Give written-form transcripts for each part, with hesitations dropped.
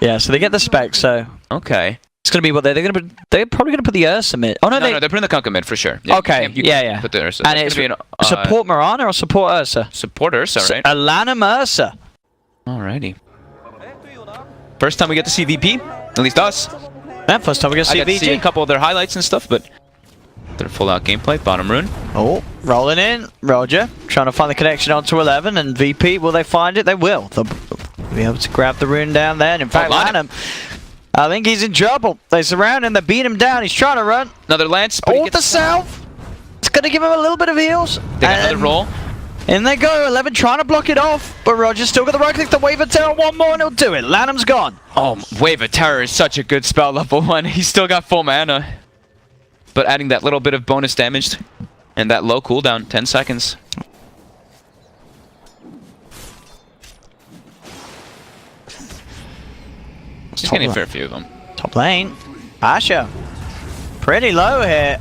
Yeah, so they get the spec, so... Okay. It's going to be what they're going to... They're probably going to put the Ursa mid. Oh, no, no, they're putting the Kunkka mid for sure. Yeah, okay, yeah. Put the Ursa. And it's support Mirana or support Ursa? Support Ursa, right? Alanum Ursa. Alrighty. First time we get to see VP, at least us. Yeah, first time we get to see VG. I got to see a couple of their highlights and stuff, but their full-out gameplay. Bottom rune. Oh, rolling in. Roger, trying to find the connection onto 11, and VP, will they find it? They will. They'll be able to grab the rune down there, and in fact, Lanham, I think he's in trouble. They surround him, they beat him down, he's trying to run. Another lance. Oh, the south. It's going to give him a little bit of heals. They got another roll. In they go, 11 trying to block it off, but Roger's still got the right click, the Wave of Terror, one more and he'll do it. Lanham's gone. Oh, Wave of Terror is such a good spell, level 1. He's still got full mana. But adding that little bit of bonus damage and that low cooldown, 10 seconds. He's getting a fair few of them. Top lane, Pasha. Pretty low here.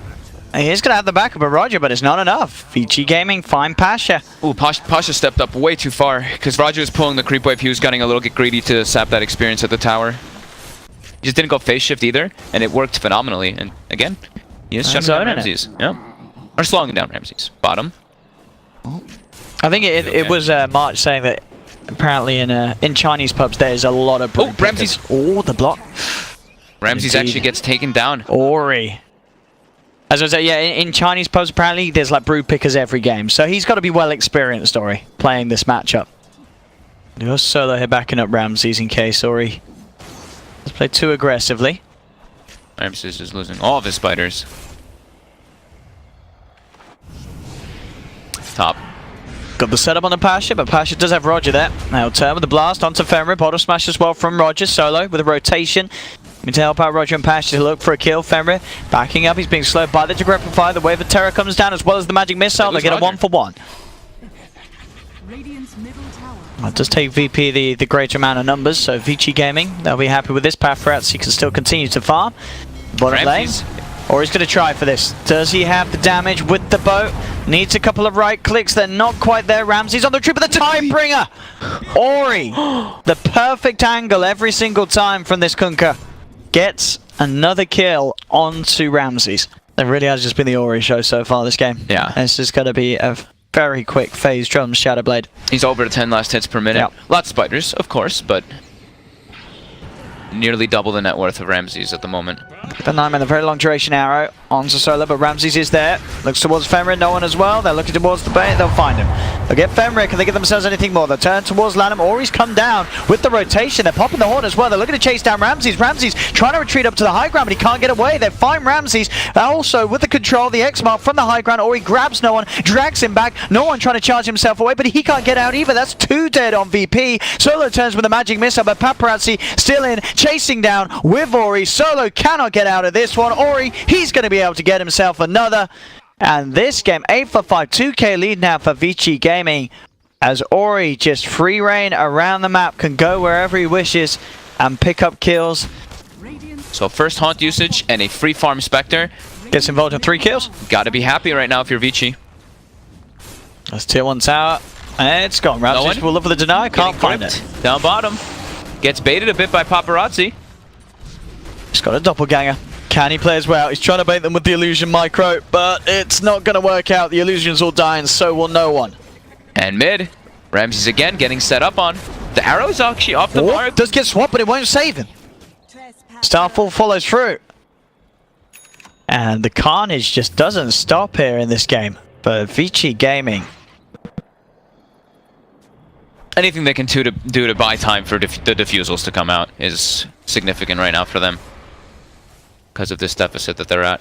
He's going to have the backup of Roger, but it's not enough. ViCI Gaming, find Pasha. Ooh, Pasha stepped up way too far because Roger was pulling the creep wave. He was getting a little bit greedy to sap that experience at the tower. He just didn't go phase shift either, and it worked phenomenally. And again, he is shutting down Ramses. Yeah. Or slowing down Ramses. Bottom. I think it was March saying that apparently in Chinese pubs there's a lot of... Oh, Ramses. Oh, the block. Ramses actually gets taken down. Ori. As I was saying, yeah, in Chinese pubs apparently there's like brew pickers every game, so he's got to be well experienced, Ori, playing this matchup. You're solo here backing up Ramses in case Ori has played too aggressively. Ramses is losing all of his spiders. Top. Got the setup on the Pasha, but Pasha does have Roger there. Now turn with the blast onto Fenrir. Bottle smash as well from Roger. Solo with a rotation. To help out Roger and Pasha to look for a kill. Fenrir backing up. He's being slowed by the Degrepify. The Wave of Terror comes down as well as the Magic Missile. They get a 1-for-1. That does take VP the greater amount of numbers, so ViCI Gaming, they'll be happy with this. Pathratz, he can still continue to farm. Bottom lane. Or he's going to try for this. Does he have the damage with the boat? Needs a couple of right clicks. They're not quite there. Ramses on the trip of the Tidebringer. Ori, the perfect angle every single time from this Kunkka. Gets another kill onto Ramses. It really has just been the Ori show so far this game. Yeah. This is going to be a very quick phase drum Shadowblade. He's over to 10 last hits per minute. Yep. Lots of spiders, of course, but nearly double the net worth of Ramses at the moment. The Nightmare, the very long duration arrow onto Solo, but Ramses is there. Looks towards Fenrir, no one as well. They're looking towards the bait, they'll find him. They'll get Fenrir, can they get themselves anything more? They'll turn towards Lanham, Ori's come down with the rotation. They're popping the horn as well. They're looking to chase down Ramses. Ramses trying to retreat up to the high ground, but he can't get away. They find Ramses. Also, with the control, the X-Mark from the high ground, Ori grabs no one, drags him back. No one trying to charge himself away, but he can't get out either. That's 2 dead on VP. Solo turns with a Magic Missile, but Paparazzi still in, chasing down with Ori. Solo cannot get out of this one. Ori, he's going to be able to get himself another. And this game, 8-for-5, 2k lead now for ViCI Gaming. As Ori just free reign around the map, can go wherever he wishes and pick up kills. So first Haunt usage and a free farm Spectre. Gets involved in 3 kills. Gotta be happy right now if you're ViCI. That's tier 1 tower. And it's gone. Ramses will look for the deny. Can't find it. Down bottom. Gets baited a bit by Paparazzi. He's got a doppelganger. Can he play as well? He's trying to bait them with the illusion micro, but it's not going to work out. The illusions will die and so will no one. And mid. Ramses again getting set up on. The arrow's actually off the mark. Does get swapped, but it won't save him. Starfall follows through. And the carnage just doesn't stop here in this game. But ViCI Gaming. Anything they can do to buy time for the defusals to come out is significant right now for them. Because of this deficit that they're at.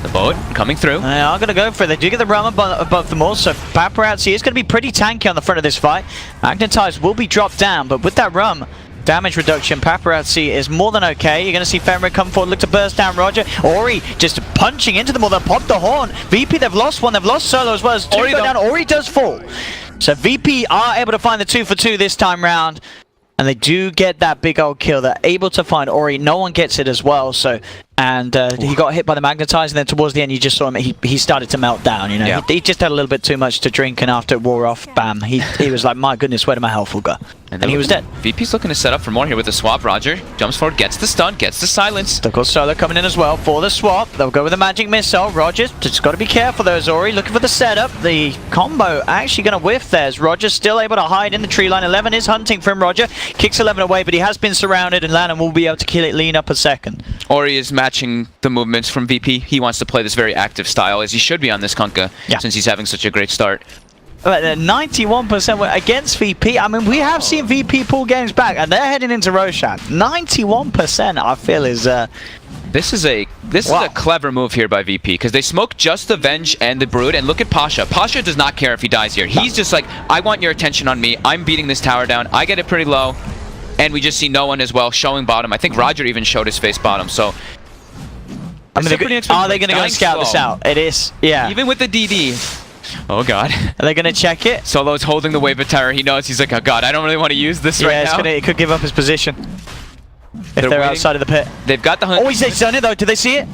The boat coming through. They are going to go for it. They do get the realm above them all, so Paparazzi is going to be pretty tanky on the front of this fight. Magnetize will be dropped down, but with that rum damage reduction, Paparazzi is more than okay. You're going to see Fenrir come forward, look to burst down Roger. Ori just punching into them all. They'll pop the horn. VP, they've lost one. They've lost Solo as well as 2 go down. Ori does fall. So VP are able to find the 2-for-2 this time round. And they do get that big old kill. They're able to find Ori. No one gets it as well. So, and he got hit by the Magnetize, and then towards the end, you just saw him. He started to melt down. You know, he just had a little bit too much to drink, and after it wore off, bam, he was like, my goodness, where did my health all go? And he was dead. VP's looking to set up for more here with the swap. Roger jumps forward, gets the stun, gets the silence. They've got Solo coming in as well for the swap. They'll go with the magic missile. Rogers just got to be careful though, Zori. Looking for the setup. The combo actually going to whiff there. As Roger's still able to hide in the tree line. 11 is hunting from Roger. Kicks 11 away, but he has been surrounded, and Lanham will be able to kill it, lean up a second. Ori is matching the movements from VP. He wants to play this very active style, as he should be on this Kunkka, since he's having such a great start. 91% against VP. I mean, we have seen VP pull games back, and they're heading into Roshan. 91%, I feel, is This is a clever move here by VP, because they smoke just the Venge and the Brood, and look at Pasha. Pasha does not care if he dies here. He's just like, I want your attention on me. I'm beating this tower down. I get it pretty low, and we just see no one as well showing bottom. I think Roger even showed his face bottom, so... I mean, are they going to go and scout this out? It is, yeah. Even with the DD... Oh god. Are they going to check it? Solo's holding the wave of terror. He knows, he's like, oh god, I don't really want to use this right now. It could give up his position. If they're outside of the pit. They've got the hunt. Oh, he's done it though. Did they see it?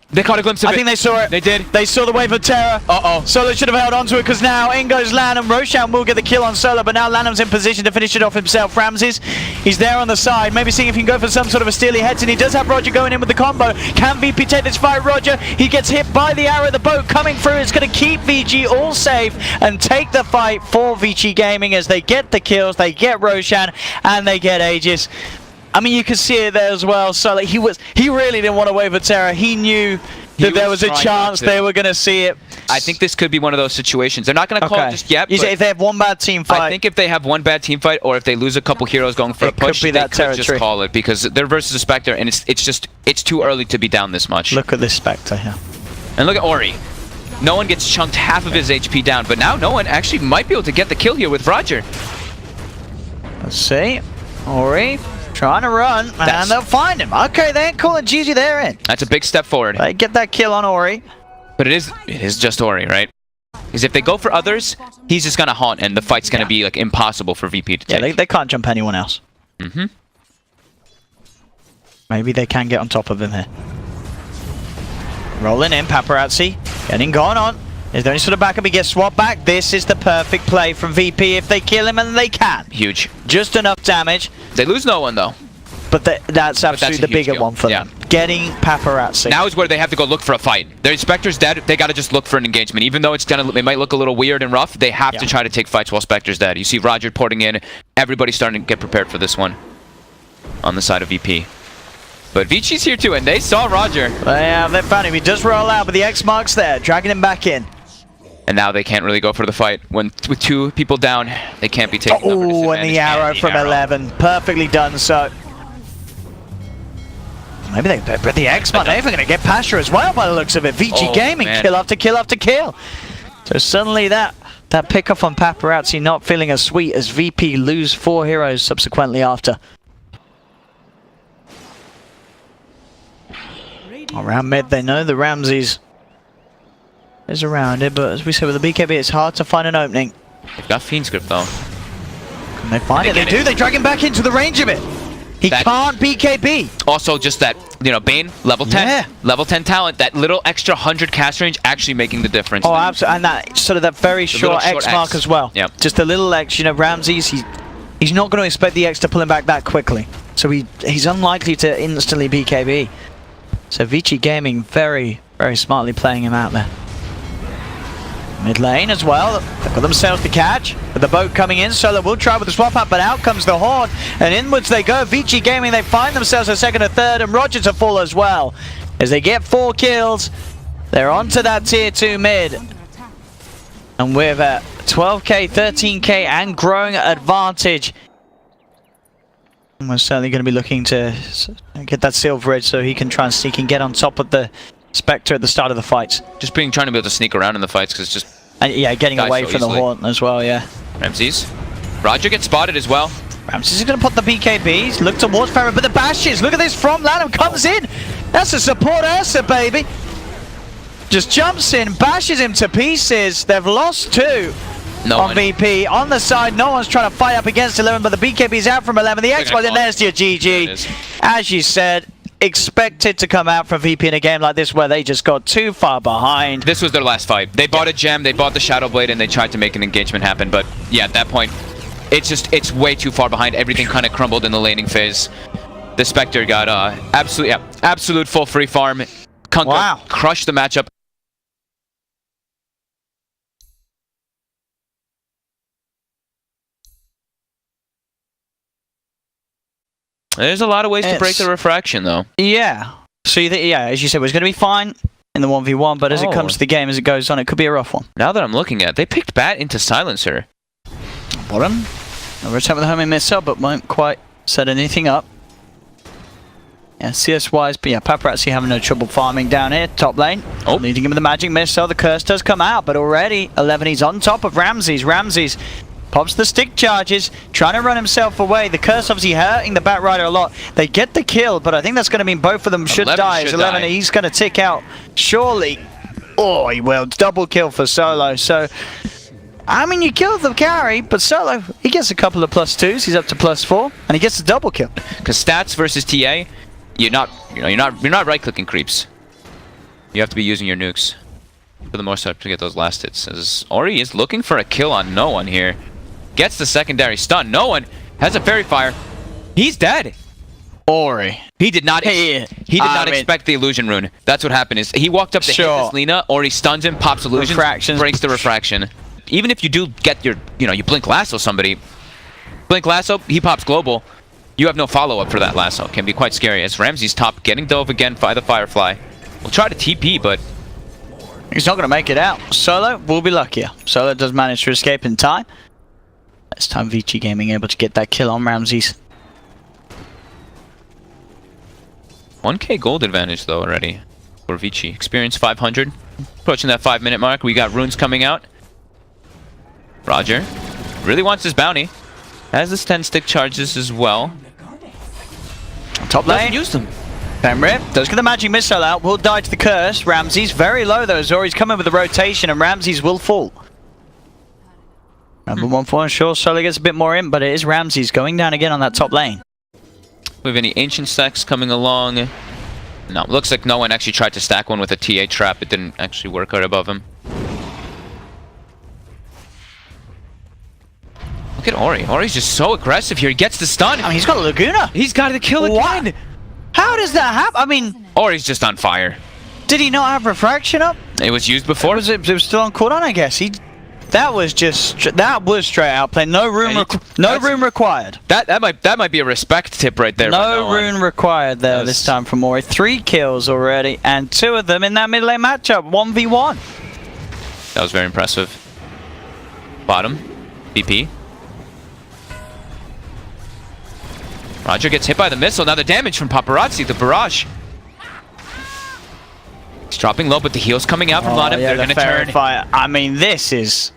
They caught a glimpse of it. I think they saw it. They did. They saw the wave of terror. Uh-oh. Solo should have held onto it, because now in goes Lanham. Roshan will get the kill on Solo, but now Lanham's in position to finish it off himself. Ramses, he's there on the side, maybe seeing if he can go for some sort of a steely heads, and he does have Roger going in with the combo. Can VP take this fight? Roger, he gets hit by the arrow. The boat coming through is going to keep VG all safe and take the fight for ViCI Gaming as they get the kills, they get Roshan, and they get Aegis. I mean, you can see it there as well. So like, he really didn't want a wave of terror. He knew that there was a chance they were going to see it. I think this could be one of those situations. They're not going to call it just yet. You say if they have one bad team fight. I think if they have one bad team fight, or if they lose a couple heroes going for a push, they could just call it, because they're versus a Spectre, and it's too early to be down this much. Look at this Spectre here. And look at Ori. No one gets chunked half of his HP down, but now no one actually might be able to get the kill here with Roger. Let's see. Ori trying to run, and they'll find him. Okay, they ain't calling GG, they're in. That's a big step forward. They get that kill on Ori. But it is just Ori, right? Because if they go for others, he's just going to haunt, and the fight's going to be like impossible for VP to take. Yeah, they can't jump anyone else. Maybe they can get on top of him here. Rolling in, Paparazzi getting gone on. Is there any sort of backup? He gets swapped back. This is the perfect play from VP if they kill him, and they can. Huge. Just enough damage. They lose no one, though. But that's absolutely the bigger one for them. Getting Paparazzi. Now is where they have to go look for a fight. Their Spectre's dead. They got to just look for an engagement. Even though it might look a little weird and rough, they have to try to take fights while Spectre's dead. You see Roger porting in. Everybody's starting to get prepared for this one on the side of VP. But ViCI's here too, and they saw Roger. They found him. He does roll out, but the X mark's there, dragging him back in. And now they can't really go for the fight. With two people down, they can't be taking Oh, and the arrow from 11. Perfectly done, so... Maybe but the X-Mark, they're even going to get Pasha as well by the looks of it. ViCI Gaming, kill after kill after kill. So suddenly that pickup on Paparazzi not feeling as sweet as VP lose 4 heroes subsequently after. Around mid, they know the Ramses is around it, but as we said with the BKB, it's hard to find an opening. They've got Fiend's Grip though. Can they find it? They do. They drag him back into the range of it. He can't BKB. Also, just that, Bane, level 10. Yeah. Level 10 talent. That little extra 100 cast range actually making the difference. Oh, absolutely. And that sort of that very short X mark as well. Yeah. Just a little X. Ramses, he's not going to expect the X to pull him back that quickly. So he's unlikely to instantly BKB. So ViCI Gaming very, very smartly playing him out there. Mid lane as well. They've got themselves to catch. With the boat coming in, Solo will try with the swap up, but out comes the Horde. And inwards they go. ViCI Gaming, they find themselves a second, a third, and Roger to fall as well. As they get 4 kills, they're onto that tier 2 mid. And with a 12k, 13k, and growing advantage, we're certainly going to be looking to get that Silver Edge so he can try and sneak and get on top of the Spectre at the start of the fights. Just trying to be able to sneak around in the fights, because it's just... And getting away from the Horde as well, Ramses. Roger gets spotted as well. Ramses is going to put the BKBs, look towards Farah, but the bashes, look at this from Lanham, comes in. That's a support Ursa, baby. Just jumps in, bashes him to pieces. They've lost 2. On VP. On the side, no one's trying to fight up against 11, but the BKB's out from 11. The X-Mark, and there's your GG. As you said, expected to come out from VP in a game like this where they just got too far behind. This was their last fight. They bought a gem, they bought the Shadow Blade, and they tried to make an engagement happen. But yeah, at that point, it's way too far behind. Everything kind of crumbled in the laning phase. The Spectre got absolute full free farm. Kunkka crushed the matchup. There's a lot of ways to break the refraction, though. Yeah. So you think, as you said, it was going to be fine in the 1v1, but as it comes to the game, as it goes on, it could be a rough one. Now that I'm looking at it, they picked Bat into Silencer. Bottom. Another attempt with the homing missile, but won't quite set anything up. Yeah, CS-wise, but yeah, Paparazzi having no trouble farming down here, top lane. Leading him with the magic missile, the curse does come out, but already 11, he's on top of Ramses. Ramses pops the stick charges, trying to run himself away. The curse obviously hurting the Batrider a lot. They get the kill, but I think that's going to mean both of them should die. 11, he's going to tick out, surely. Oh, he will. Double kill for Solo. So, I mean, you killed the carry, but Solo, he gets a couple of +2s. He's up to +4, and he gets a double kill. Because stats versus TA, you're not right-clicking creeps. You have to be using your nukes for the most part to get those last hits. As Ori is looking for a kill on no one here. Gets the secondary stun. No one has a fairy fire. He's dead. Ori. He did not. He did not expect the illusion rune. That's what happened. Is he walked up to hit this Lina. Ori stuns him, pops illusion, breaks the refraction. Even if you do get your, you blink lasso somebody. Blink lasso, he pops global. You have no follow-up for that lasso. Can be quite scary. As Ramsey's top, getting dove again by the Firefly. We'll try to TP, but he's not going to make it out. Solo will be luckier. Solo does manage to escape in time. This time ViCI Gaming able to get that kill on Ramses. 1k gold advantage though already for ViCI. Experience 500. Approaching that 5-minute mark. We got runes coming out. Roger really wants his bounty. Has his 10 stick charges as well. Top lane. Use them. Fenrir does get the magic missile out, will die to the curse. Ramses very low though, Zori's coming with the rotation and Ramses will fall. Number 1-4, sure, Solo gets a bit more in, but it is Ramses going down again on that top lane. We have any ancient stacks coming along? No, looks like no one actually tried to stack one with a TA trap. It didn't actually work out above him. Look at Ori. Ori's just so aggressive here. He gets the stun. I mean, he's got a Laguna. He's got the kill again. What? How does that happen? I mean, Ori's just on fire. Did he not have refraction up? It was used before. It was still on cooldown, I guess. That was straight out play. No room, room required. That might be a respect tip right there. No rune required there this time from Ori. 3 kills already, and 2 of them in that mid lane matchup. 1v1. That was very impressive. Bottom, BP. Roger gets hit by the missile. Now the damage from Paparazzi, the barrage. He's dropping low, but the heal's coming out from Lana. They're going to turn. Fire. I mean, this is.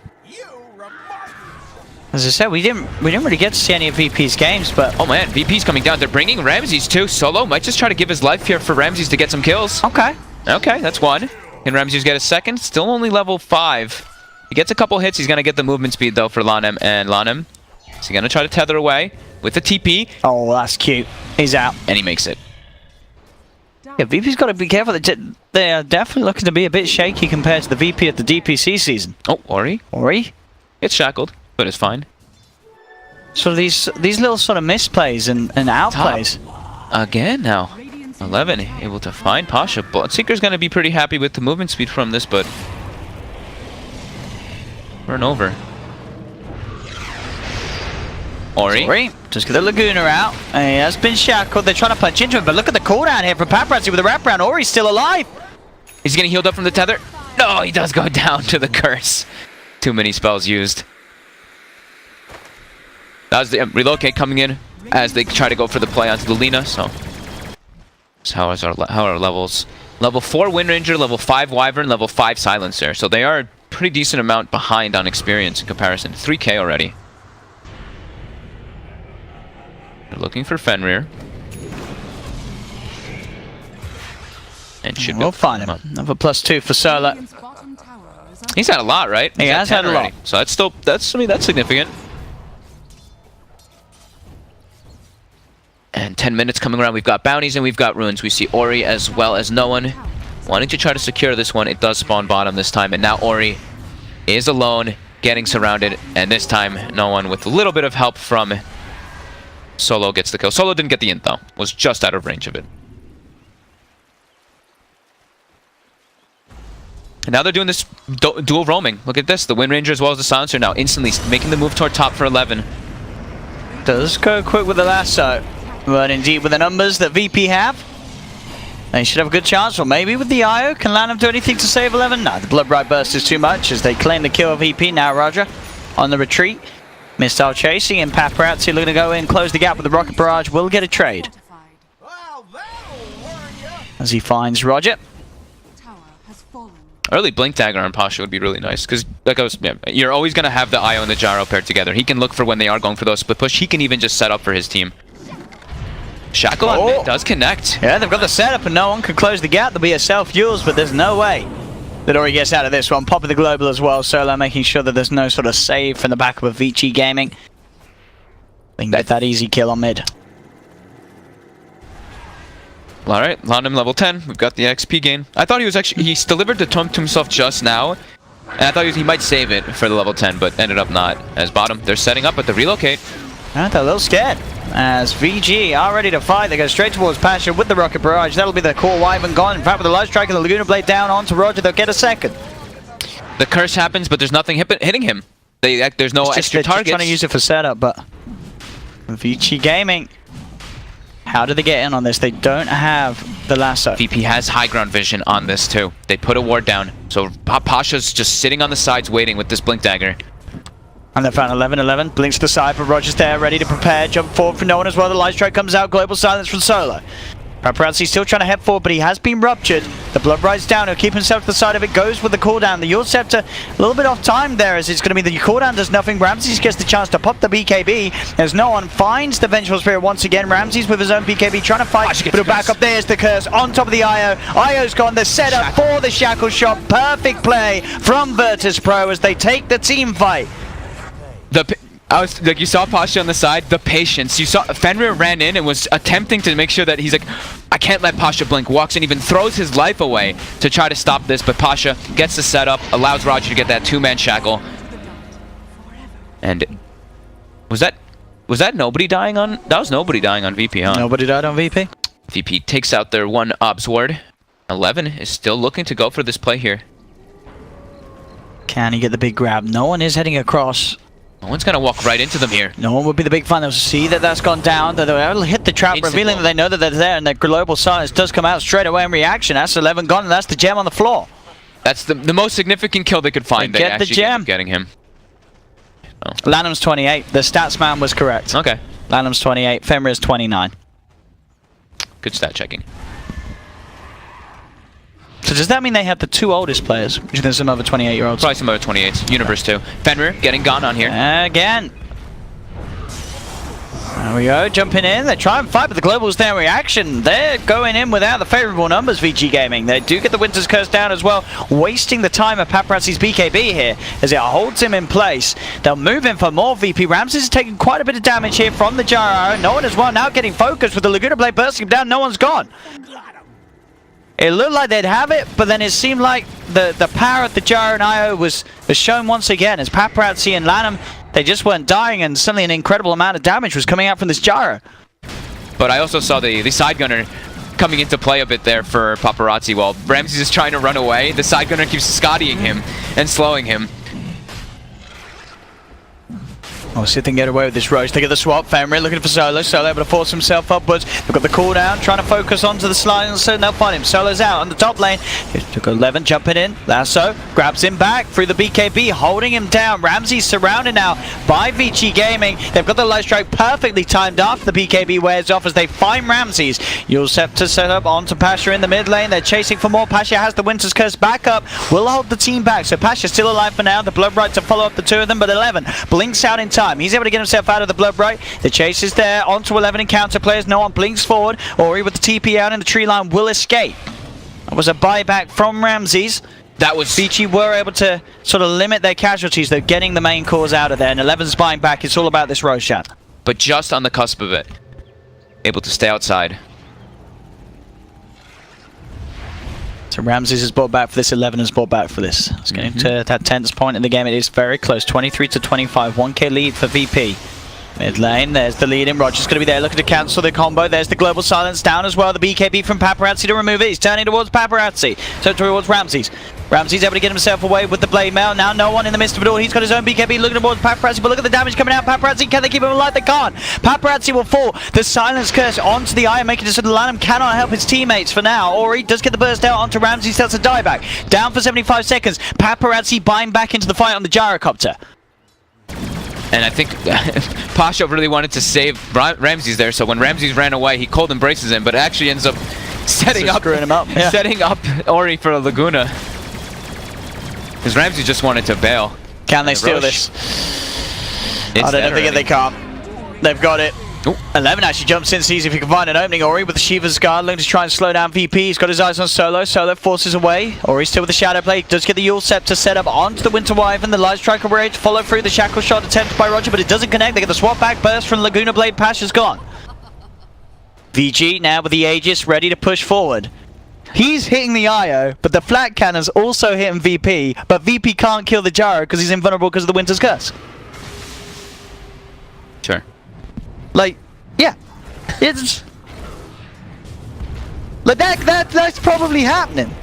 As I said, we didn't really get to see any of VP's games, but oh man, VP's coming down. They're bringing Ramses too. Solo might just try to give his life here for Ramses to get some kills. Okay. Okay, that's one. Can Ramses get a second? Still only level 5. He gets a couple hits. He's going to get the movement speed though for Lanem, and Lanem. Is he going to try to tether away with the TP? Oh, that's cute. He's out. And he makes it. Yeah, VP's got to be careful. They are definitely looking to be a bit shaky compared to the VP at the DPC season. Oh, Ori. Ori? It's shackled, but it's fine. So these little sort of misplays and outplays. Again now. 11 able to find Pasha. Bloodseeker's going to be pretty happy with the movement speed from this, but run over. Ori. Just get the Laguna out. And he has been shackled. They're trying to punch into him, but look at the cooldown here from Paparazzi with the wraparound. Ori's still alive. Is he getting healed up from the tether? No, he does go down to the curse. Too many spells used. That was the relocate coming in as they try to go for the play onto the Lina. So how are our levels? Level 4 Wind Ranger, level 5 Wyvern, level 5 Silencer. So they are a pretty decent amount behind on experience in comparison. 3k already. They're looking for Fenrir. And should we'll find him. Another +2 for Solo. He's had a lot, right? He has had a lot. So that's still, I mean, that's significant. And 10 minutes coming around. We've got bounties and we've got runes. We see Ori as well as no one wanting to try to secure this one. It does spawn bottom this time. And now Ori is alone. getting surrounded, and this time no one with a little bit of help from Solo gets the kill. Solo didn't get the int though, was just out of range of it. And now they're doing this dual roaming. Look at this, the Wind Ranger as well as the Silencer now instantly making the move toward top for 11. Does go quick with the lasso, but indeed with the numbers that VP have, they should have a good chance. Or maybe with the IO, can LANM do anything to save 11? No, the Blood Bright Burst is too much as they claim the kill of VP. Now Roger on the retreat. Missile chasing, and Paparazzi looking to go in, close the gap with the Rocket Barrage. Will get a trade as he finds Roger. Early Blink Dagger on Pasha would be really nice, because you're always going to have the IO and the Gyro paired together. He can look for when they are going for those split push. He can even just set up for his team. Shackle on mid does connect. Yeah, they've got the setup and no one can close the gap. There'll be a self-fuels, but there's no way that Ori gets out of this one. Popping the global as well. Solo making sure that there's no sort of save from the back of a ViCI Gaming. They can get that easy kill on mid. Alright, LANM level 10. We've got the XP gain. I thought he was actually... He's delivered the taunt to himself just now. And I thought he might save it for the level 10, but ended up not. As bottom, they're setting up at the relocate. They're a little scared. As VG are ready to fight, they go straight towards Pasha with the Rocket Barrage. That'll be the core Wyvern gone. In fact, with the Light Strike and the Laguna Blade down onto Roger, they'll get a second. The curse happens, but there's nothing hitting him. There's no extra targets. Just trying to use it for setup, but ViCI Gaming, how do they get in on this? They don't have the lasso. VP has high ground vision on this too. They put a ward down, so Pasha's just sitting on the sides waiting with this Blink Dagger. And they found 11-11, blinks to the side, but Roger's there, ready to prepare, jump forward for no one as well. The Light Strike comes out, global silence from Solo. Paparazzi still trying to head forward, but he has been ruptured. The Blood Bride's down, he'll keep himself to the side of it, goes with the cooldown. The Yord Scepter, a little bit off time there, as it's going to be the cooldown does nothing. Ramses gets the chance to pop the BKB, as no one finds the Vengeful Spirit once again. Ramses with his own BKB trying to fight, but back up, there's the curse, on top of the IO. IO's gone, the setup for the Shackle Shot, perfect play from Virtus Pro as they take the team fight. You saw Pasha on the side, the patience. You saw Fenrir ran in and was attempting to make sure that he's like, I can't let Pasha blink. Walks in, even throws his life away to try to stop this, but Pasha gets the setup, allows Roger to get that two-man shackle. And was that nobody dying on? That was nobody dying on VP, huh? Nobody died on VP. VP takes out their one Obs ward. 11 is still looking to go for this play here. Can he get the big grab? No one is heading across. No one's going to walk right into them here. No one would be the big fan. They'll see that that's gone down. They'll hit the trap, revealing that they know that they're there, and their global silence does come out straight away in reaction. That's 11 gone, and that's the gem on the floor. That's the most significant kill they could find. They get the gem. Getting him. Oh. LANM's 28. The stats man was correct. Okay. LANM's 28. Fenrir's 29. Good stat checking. So does that mean they have the two oldest players? Do you think there's some other 28-year-olds? Probably some other 28s. Universe too. Fenrir getting gone on here. Again. There we go, jumping in. They try and fight, but the Global's there in reaction. They're going in without the favorable numbers, ViCI Gaming. They do get the Winter's Curse down as well, wasting the time of Paparazzi's BKB here as it holds him in place. They'll move in for more VP. Ramses is taking quite a bit of damage here from the Gyro. No one as well now getting focused with the Laguna Blade bursting him down. No one's gone. It looked like they'd have it, but then it seemed like the power of the Gyro and IO was shown once again as Paparazzi and LANM, they just weren't dying, and suddenly an incredible amount of damage was coming out from this Gyro. But I also saw the side gunner coming into play a bit there for Paparazzi. While Ramses is trying to run away, the side gunner keeps Scottying him and slowing him. Oh, see if they can get away with this Roach. They get the swap. Fenrir looking for Solo. Solo able to force himself upwards. They've got the cooldown, trying to focus onto the slide, so they'll find him. Solo's out on the top lane. Took 11, jumping in. Lasso grabs him back through the BKB, holding him down. Ramsey's surrounded now by ViCI Gaming. They've got the Light Strike perfectly timed after the BKB wears off as they find Ramses. You'll set to set up onto Pasha in the mid lane. They're chasing for more. Pasha has the Winter's Curse back up. Will hold the team back. So Pasha's still alive for now. The Blood Bright to follow up the two of them, but 11 blinks out in time. He's able to get himself out of the Blood Bright. The chase is there. Onto 11 encounter players. No one blinks forward. Ori with the TP out in the tree line will escape. That was a buyback from Ramses. That was... ViCI were able to sort of limit their casualties, though, getting the main cause out of there. And 11's buying back. It's all about this Roshan. But just on the cusp of it. Able to stay outside. So Ramses has brought back for this, 11 has brought back for this. It's getting to that tense point in the game. It is very close, 23 to 25, 1k lead for VP. Mid lane, there's the lead in. Roger's going to be there looking to cancel the combo. There's the global silence down as well. The BKB from Paparazzi to remove it. He's turning towards Paparazzi. So towards Ramses. Ramses able to get himself away with the blade mail. Now no one in the midst of it all. He's got his own BKB looking towards Paparazzi, but look at the damage coming out. Paparazzi, can they keep him alive? They can't. Paparazzi will fall. The silence curse onto the eye, making it so the Lanham cannot help his teammates for now. Ori does get the burst out onto Ramses, tells a dieback. Down for 75 seconds. Paparazzi buying back into the fight on the gyrocopter. And I think Pasha really wanted to save Ramses there, so when Ramses ran away, he cold embraces him, but actually ends up setting up Ori for a Laguna. Because Ramses just wanted to bail. Can they steal this? I don't think they can't. They've got it. Ooh. 11 actually jumps in, sees if he can find an opening. Ori with the Shiva's Guard looking to try and slow down VP. He's got his eyes on Solo. Solo forces away. Ori still with the Shadow Play. Does get the Yule Scepter set up onto the Winter Wyvern. The Light Striker ready to follow through. The Shackle Shot attempted by Roger, but it doesn't connect. They get the swap back burst from Laguna Blade. Pasha's gone. VG now with the Aegis ready to push forward. He's hitting the IO, but the flat cannon's also hitting VP, but VP can't kill the Gyro because he's invulnerable because of the Winter's Curse. Sure. Like, yeah. It's... like, that's probably happening.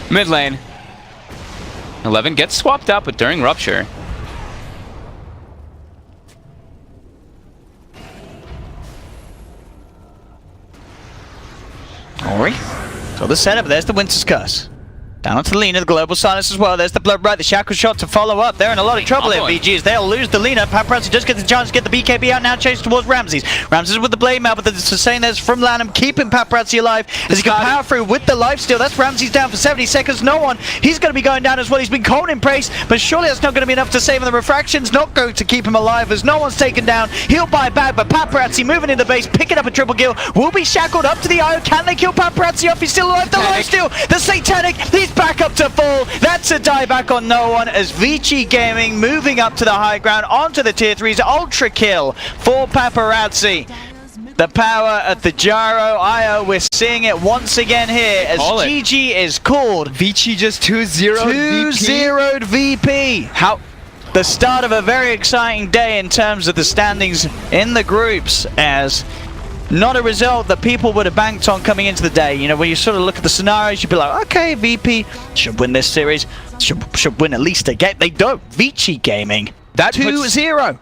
Mid lane. 11 gets swapped out, but during Rupture. Ori. So the setup, there's the Winter's Curse. Down onto the Lina, the global silence as well. There's the blood right, the shackle shot to follow up. They're in a lot of trouble here, VGs. They'll lose the Lina. Paparazzi just gets the chance to get the BKB out now, chased towards Ramses. Ramses with the blade mail, but the sustain there's from Lanham, keeping Paparazzi alive as he can power through with the lifesteal. That's Ramses down for 70 seconds. No one. He's going to be going down as well. He's been cold in place, but surely that's not going to be enough to save him. The refraction's not going to keep him alive as no one's taken down. He'll buy back, but Paparazzi moving in the base, picking up a triple kill. Will be shackled up to the IO. Can they kill Paparazzi off? He's still alive. The lifesteal, the Satanic, he's back up to full. That's a dieback on no one as ViCI Gaming moving up to the high ground onto the tier 3's ultra kill for Paparazzi. The power at the Gyro IO, we're seeing it once again here as GG is called. ViCI just 2-0'd VP. How? The start of a very exciting day in terms of the standings in the groups, as not a result that people would have banked on coming into the day. You know, when you sort of look at the scenarios, you'd be like, okay, VP should win this series, should win at least a game. They don't. ViCI Gaming, 2-0.